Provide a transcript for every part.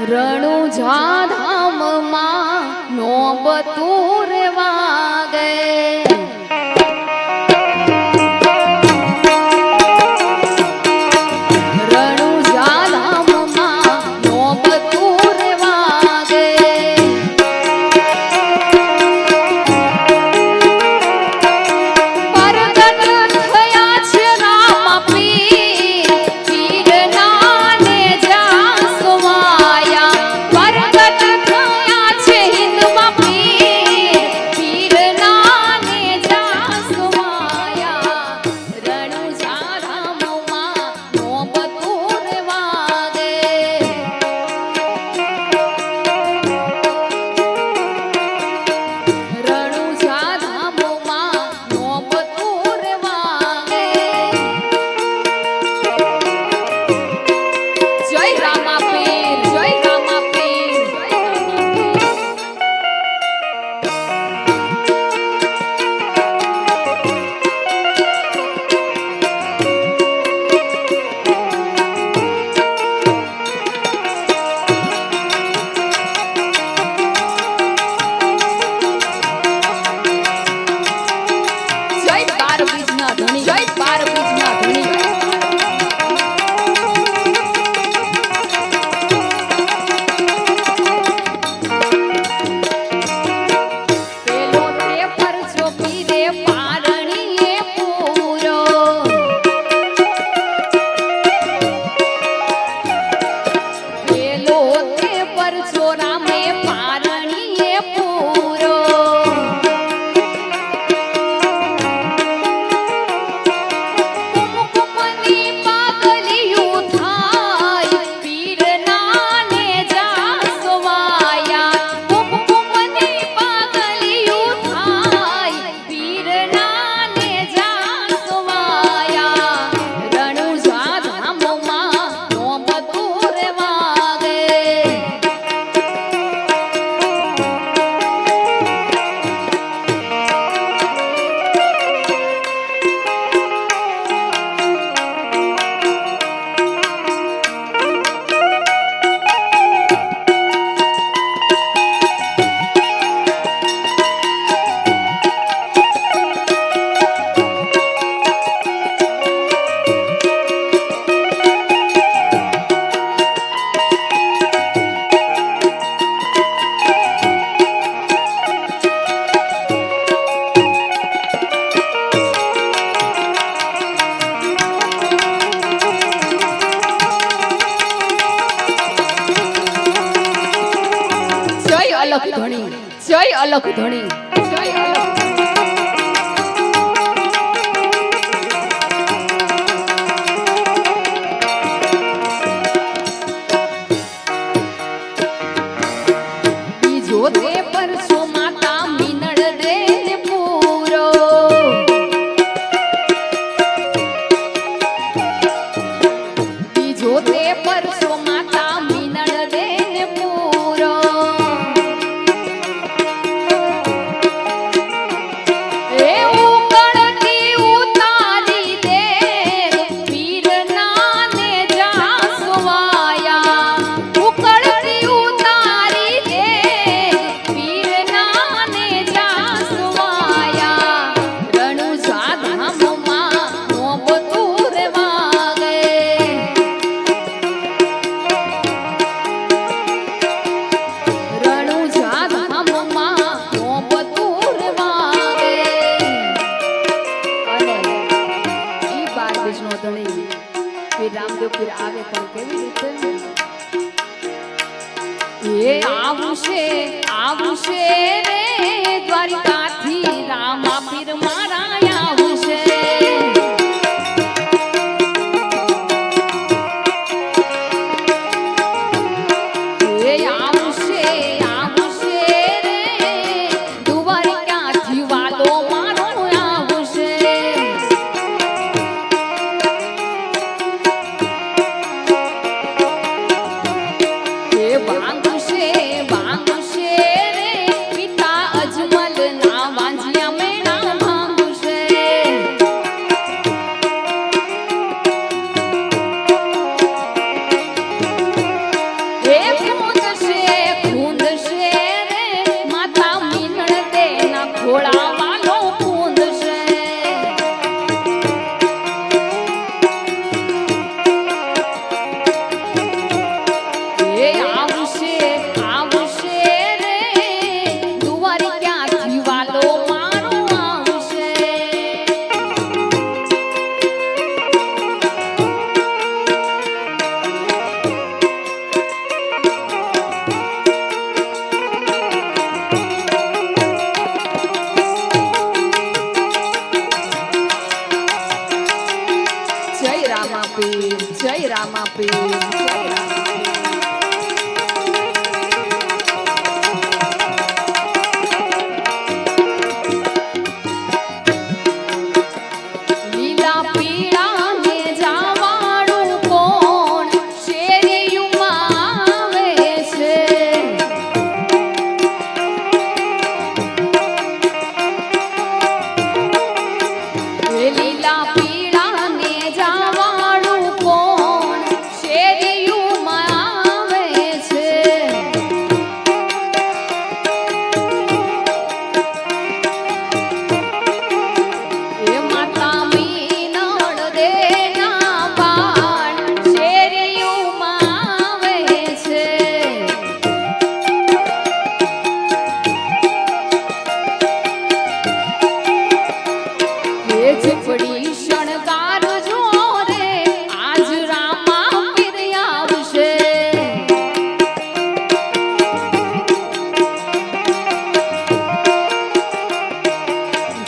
રણુજા ધામમાં નોબતું રેવા ગયે અલખ ધણી જય અલખ ધણી જય અલખ બીજો તે પરસો માતા મીનળ દે પૂરો બીજો તે પરસો માતા મીનળ દે પૂરો રામદેવ પીર આવે પણ કેવી રીતે એ આવશે રે દ્વારિકાથી રામા પીર મારા આવશે એ આવશે રે દ્વારિકાથી વાલો મારો આવશે વાંગશે રે પિતા ખૂંદ છે રે માતા મીનળ દેના ખોળા વાલો ખૂંદ છે. એ આવશે આવશે રે દુવારી ક્યાંથી વાલો મારો આવશે. જય રામા પીર જય રામા પીર જય રામા પીર. લીલા પીળા ને જાવાળું કોણ શેરીયુંમાં આવે છે. એ લીલા પીળા ને જાવાળું કોણ શેરીયુંમાં આવે છે. એ માતા મીનળ દેના બાણ શેરીયુંમાં આવે છે. એ ઝૂંપડી શણગારજો રે આજ રામા પીર આવશે.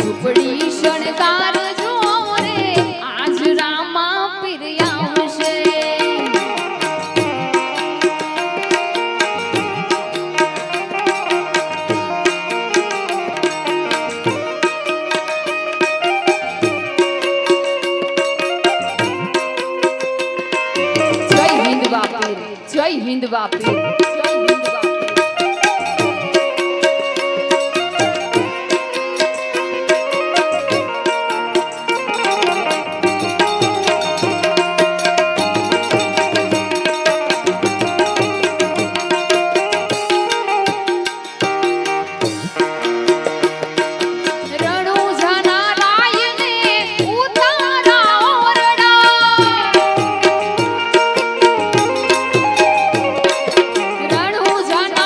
ઝૂંપડી શણગારજો રે આજ રામા પીર આવશે. જય હિન્દ બાપીર જય હિન્દ બાપીર જય હિન્દ બાપીર. રણુજાના રાયને ઉતારા ઓરડા. રણુજાના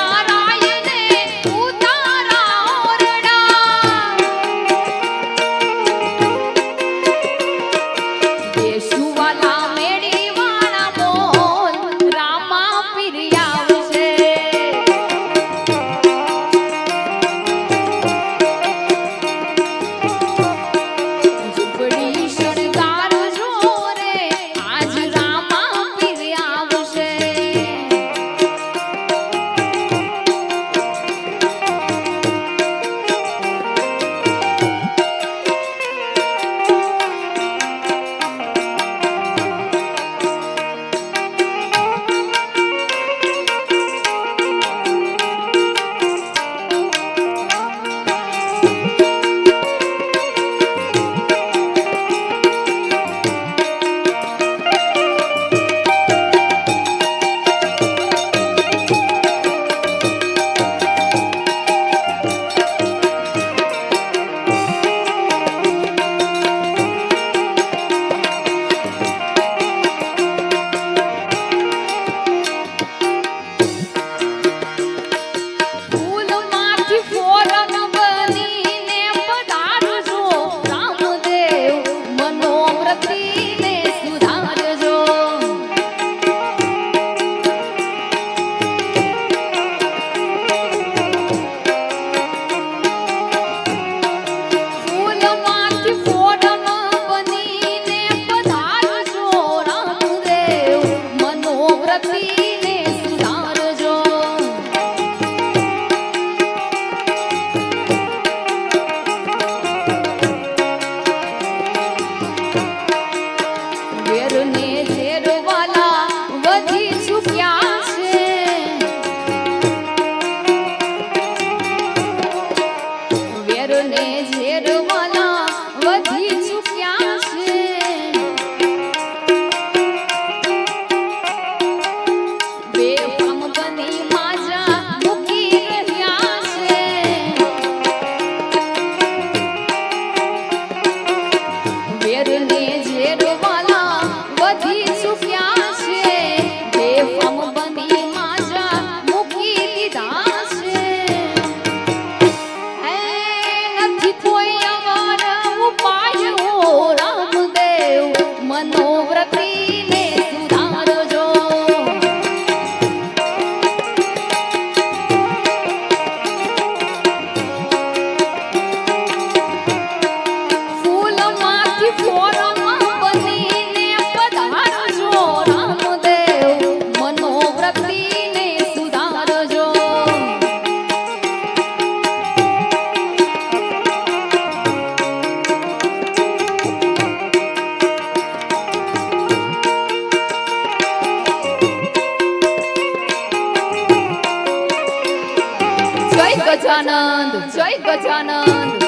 ગજાનંદ જય ગજાનંદ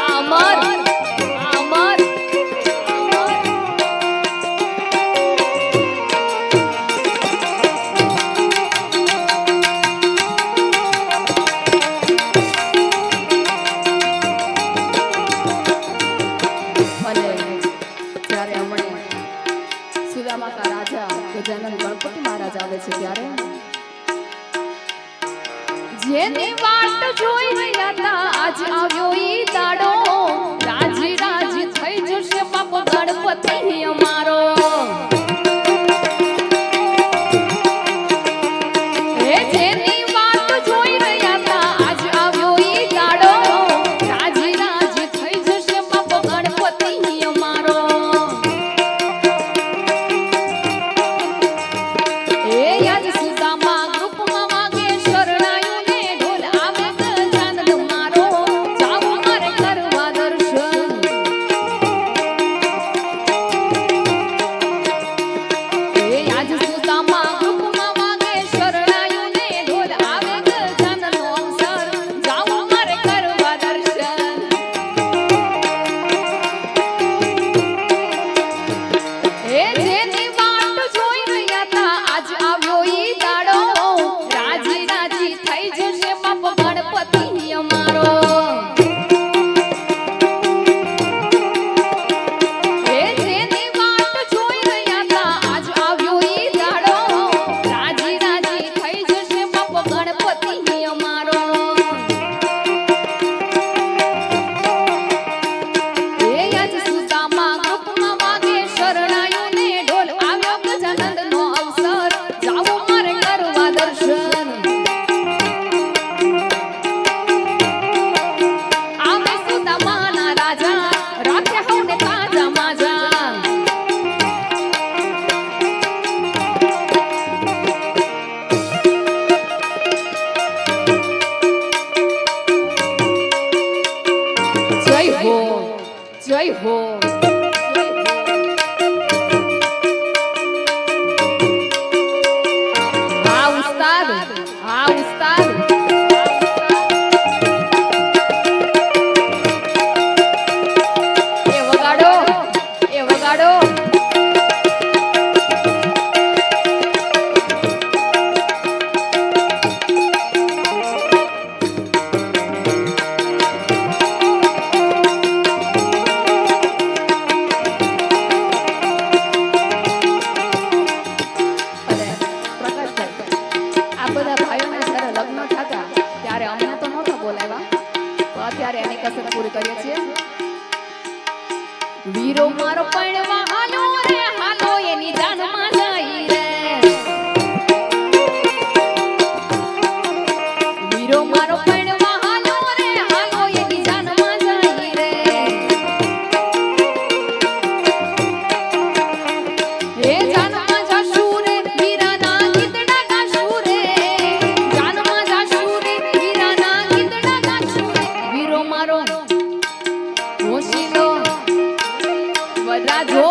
અમર અમર ગજાનંદ ગણપતિ મહારાજ આવે છે ત્યારે જેની વાટ જોઈ રહ્યા હતા આજ આવ્યો ઈ દાડો રાજી રાજી થઈ જશે બાપ ગણપતિ અમારો હે જેની વાટ જોઈ રહ્યા હતા આજ આવ્યો ઈ દાડો રાજી રાજી થઈ જશે બાપ ગણપતિ અમારો જય હો હા ઉસ્તાદ હા ઉસ્તાદ એ વગાડો એ વગાડો વીરો મારો પણવા હાલો રે હાલો એની જાનમાં જાય રે વીરો મારો પણવા હાલો રે હાલો એની જાનમાં જાય રે હે જાનમાં જાશુ રે વીરાના ગીતડા ગાશુ રે જાનમાં જાશુ રે વીરાના ગીતડા ગાશુ રે વીરો મારો હોશીલો વદરા જો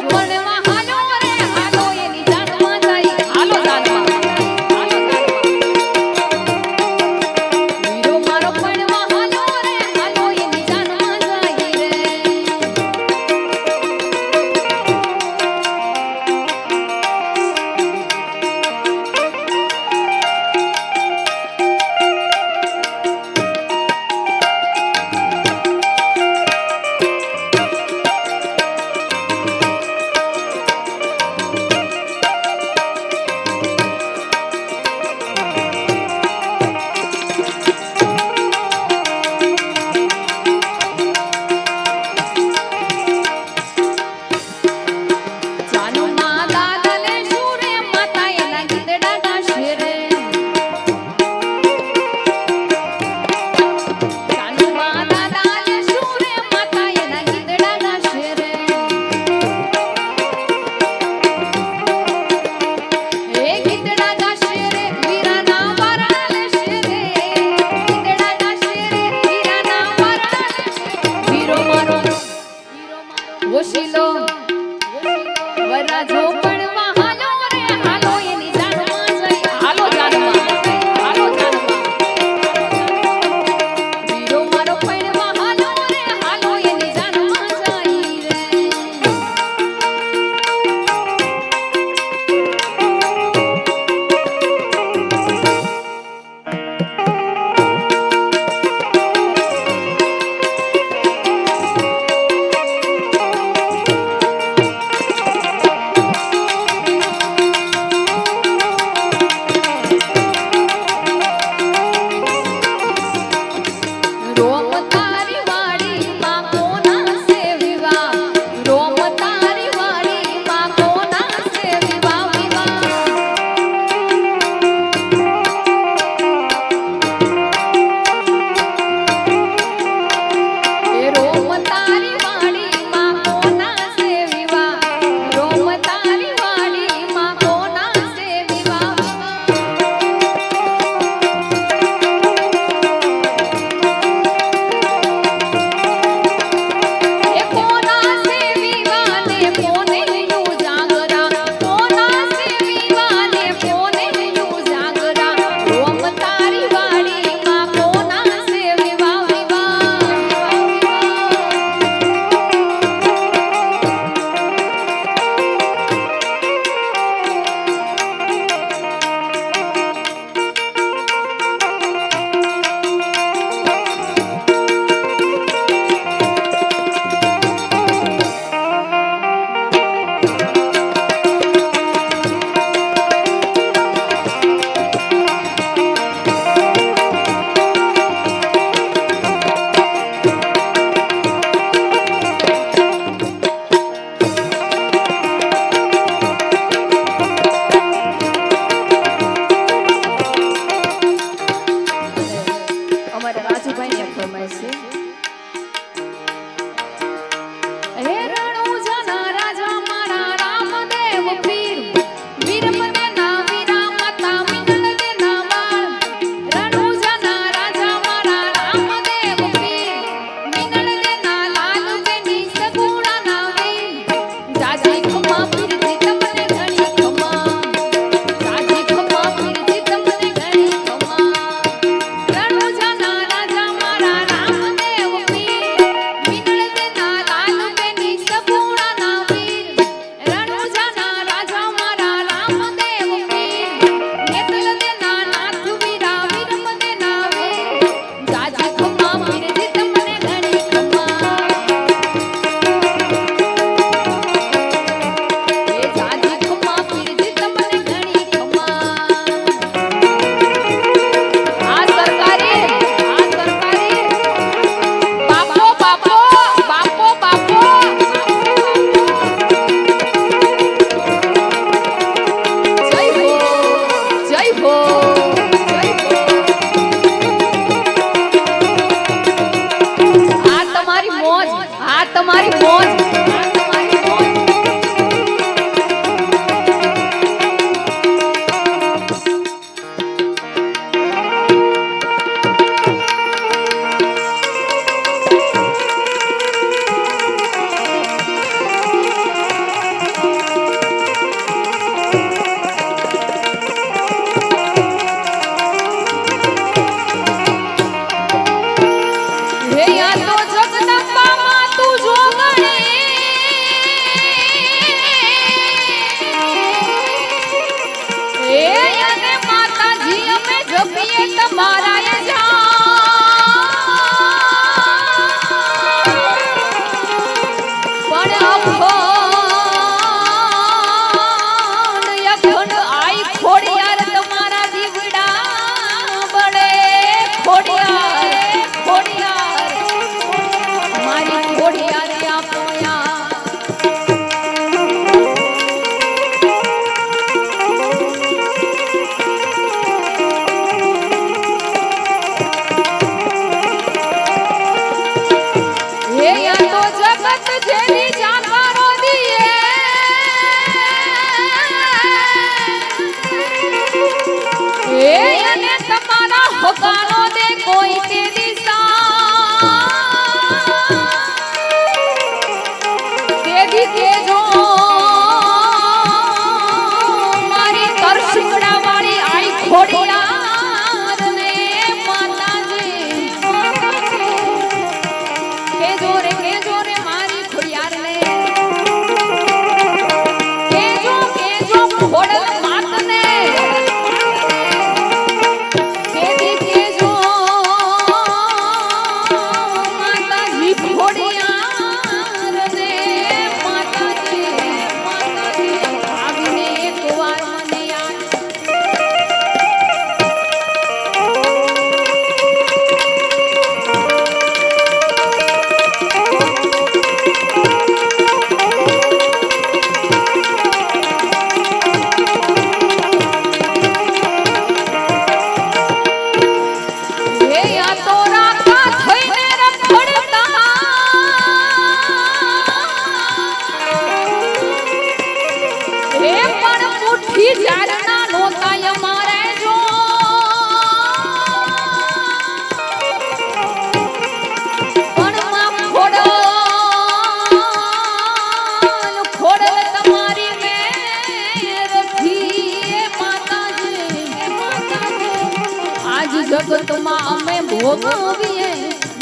જગતમાં અમે ભોગવીએ,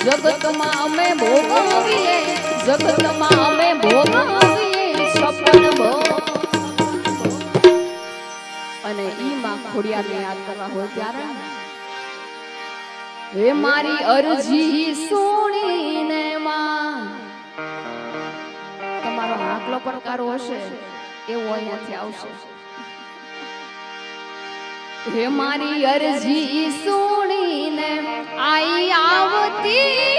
જગતમાં અમે ભોગવીએ, જગતમાં અમે ભોગવીએ સપન ભોગ. અને ઈ માં ખોડિયારને યાદ કરવા હોય ત્યારે હે મારી અરજી સુણીને માં તમારો આકલો પડકારો હશે એવો અહીંયાથી આવશે. હે મારી અરજી સુણીને આઈ આવતી